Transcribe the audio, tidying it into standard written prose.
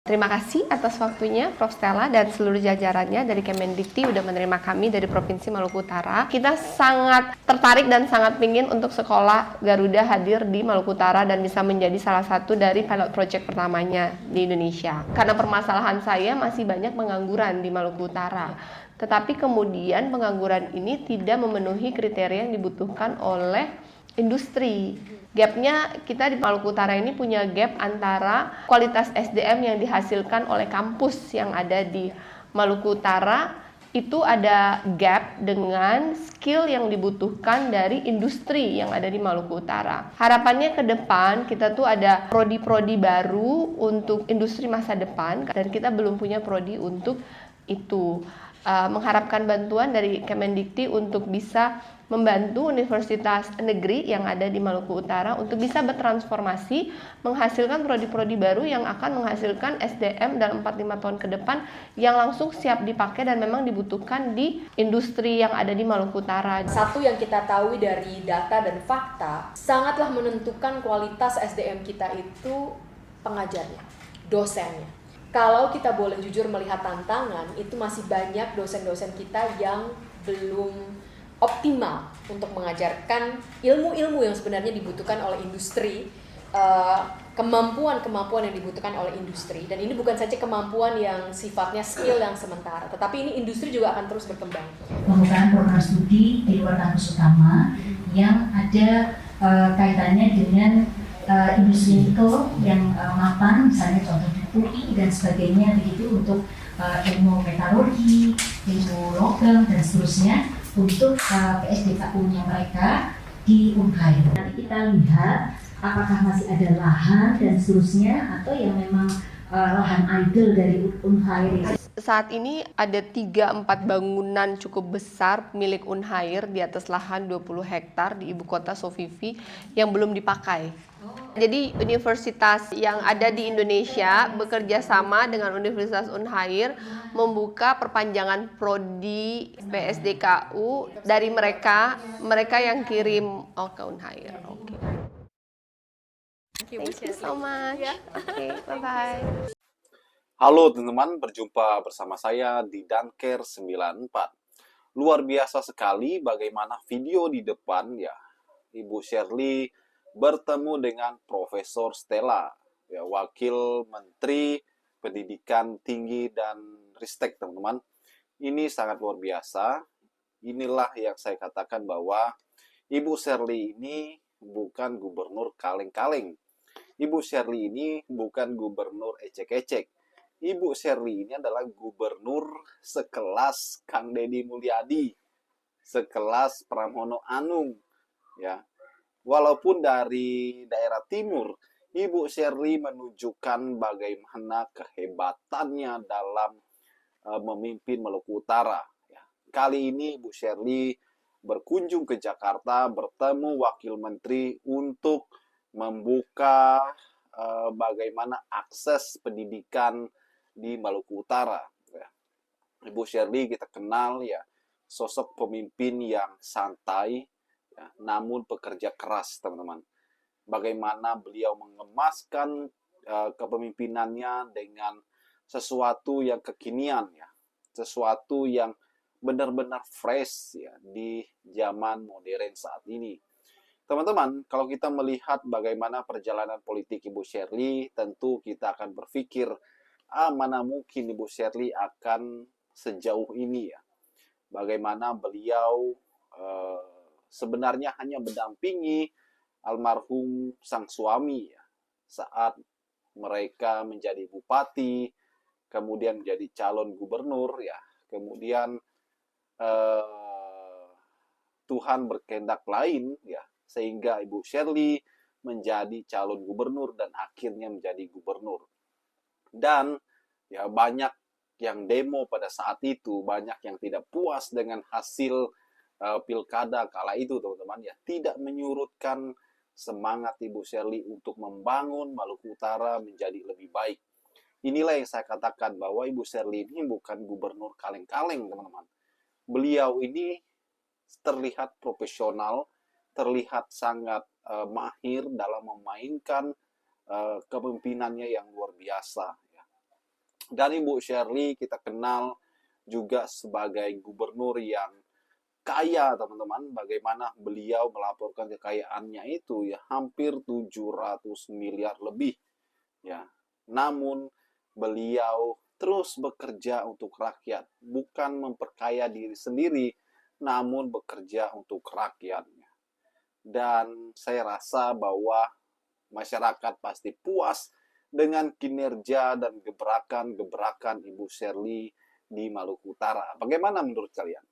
Terima kasih atas waktunya Prof. Stella dan seluruh jajarannya dari Kemendikti udah menerima kami dari Provinsi Maluku Utara. Kita sangat tertarik dan sangat ingin untuk sekolah Garuda hadir di Maluku Utara dan bisa menjadi salah satu dari pilot project pertamanya di Indonesia. Karena permasalahan saya masih banyak pengangguran di Maluku Utara. Tetapi kemudian pengangguran ini tidak memenuhi kriteria yang dibutuhkan oleh industri. Gapnya kita di Maluku Utara ini punya gap antara kualitas SDM yang dihasilkan oleh kampus yang ada di Maluku Utara itu ada gap dengan skill yang dibutuhkan dari industri yang ada di Maluku Utara. Harapannya ke depan kita tuh ada prodi-prodi baru untuk industri masa depan dan kita belum punya prodi untuk itu. Mengharapkan bantuan dari Kemendikti untuk bisa membantu universitas negeri yang ada di Maluku Utara untuk bisa bertransformasi menghasilkan prodi-prodi baru yang akan menghasilkan SDM dalam 4-5 tahun ke depan yang langsung siap dipakai dan memang dibutuhkan di industri yang ada di Maluku Utara. Satu yang kita tahu dari data dan fakta, sangatlah menentukan kualitas SDM kita itu pengajarnya, dosennya. Kalau kita boleh jujur melihat tantangan, itu masih banyak dosen-dosen kita yang belum optimal untuk mengajarkan ilmu-ilmu yang sebenarnya dibutuhkan oleh industri, kemampuan-kemampuan yang dibutuhkan oleh industri. Dan ini bukan saja kemampuan yang sifatnya skill yang sementara, tetapi ini industri juga akan terus berkembang. Pembukaan program studi di luar kampus utama yang ada kaitannya dengan industri itu yang mapan, misalnya contoh di UI dan sebagainya begitu untuk ilmu metalurgi, ilmu logam dan seterusnya untuk PSDKU-nya mereka di Unhair. Nanti kita lihat apakah masih ada lahan dan seterusnya atau yang memang lahan idle dari Unhair. Saat ini ada 3-4 bangunan cukup besar milik Unhair di atas lahan 20 hektar di ibu kota Sofifi yang belum dipakai. Jadi universitas yang ada di Indonesia bekerja sama dengan Universitas Unhair membuka perpanjangan prodi PSDKU dari mereka yang kirim ke Unhair. Thank you so much. Okay, bye-bye. Halo teman-teman, berjumpa bersama saya di Danker 94. Luar biasa sekali bagaimana video di depan ya, Ibu Shirley bertemu dengan Profesor Stella, ya, Wakil Menteri Pendidikan Tinggi dan Ristek, teman-teman. Ini sangat luar biasa. Inilah yang saya katakan bahwa Ibu Shirley ini bukan gubernur kaleng-kaleng. Ibu Shirley ini bukan gubernur ecek-ecek. Ibu Shirley ini adalah gubernur sekelas Kang Deddy Mulyadi, sekelas Pramono Anung, ya. Walaupun dari daerah timur, Ibu Shirley menunjukkan bagaimana kehebatannya dalam memimpin Maluku Utara. Ya. Kali ini Ibu Shirley berkunjung ke Jakarta, bertemu Wakil Menteri untuk membuka bagaimana akses pendidikan di Maluku Utara. Ya. Ibu Shirley kita kenal ya sosok pemimpin yang santai, ya, namun pekerja keras, teman-teman. Bagaimana beliau mengemaskan kepemimpinannya dengan sesuatu yang kekinian, ya, sesuatu yang benar-benar fresh ya di zaman modern saat ini. Teman-teman, kalau kita melihat bagaimana perjalanan politik Ibu Shirley, tentu kita akan berpikir, mana mungkin Ibu Shirley akan sejauh ini ya. Bagaimana beliau sebenarnya hanya mendampingi almarhum sang suami ya, saat mereka menjadi bupati, kemudian menjadi calon gubernur ya, kemudian Tuhan berkehendak lain ya, sehingga Ibu Shirley menjadi calon gubernur dan akhirnya menjadi gubernur. Dan ya banyak yang demo pada saat itu, banyak yang tidak puas dengan hasil pilkada kala itu, teman-teman ya, tidak menyurutkan semangat Ibu Shirley untuk membangun Maluku Utara menjadi lebih baik. Inilah yang saya katakan bahwa Ibu Shirley ini bukan gubernur kaleng-kaleng, teman-teman. Beliau ini terlihat profesional, terlihat sangat mahir dalam memainkan kepemimpinannya yang luar biasa. Ya. Dan Ibu Shirley kita kenal juga sebagai gubernur yang kaya, teman-teman. Bagaimana beliau melaporkan kekayaannya itu ya hampir 700 miliar lebih ya. Namun beliau terus bekerja untuk rakyat, bukan memperkaya diri sendiri, namun bekerja untuk rakyatnya. Dan saya rasa bahwa masyarakat pasti puas dengan kinerja dan gebrakan-gebrakan Ibu Shirley di Maluku Utara. Bagaimana menurut kalian?